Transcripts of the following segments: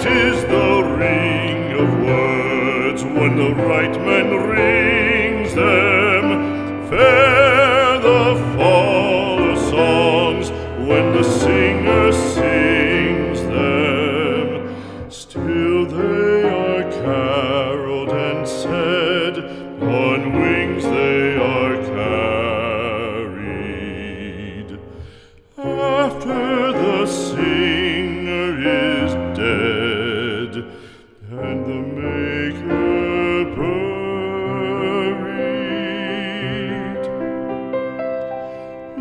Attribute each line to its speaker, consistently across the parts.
Speaker 1: Sweet is the ring of words when the right man rings them. Fair the fall of songs when the singer sings them. Still they are caroled and said, on wings they are carried. After the singer is dead and the maker buried,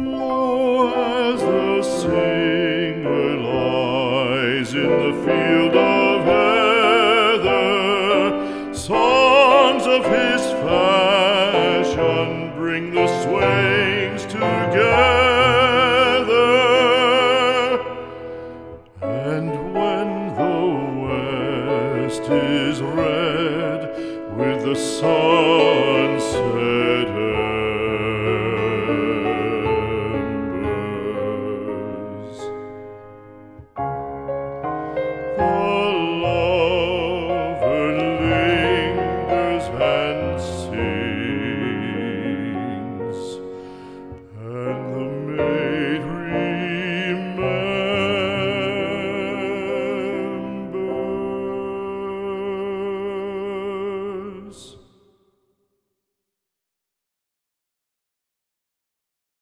Speaker 1: lo, as the singer lies in the field of heather, songs of his fashion bring the swains together. And when the west is red with the sun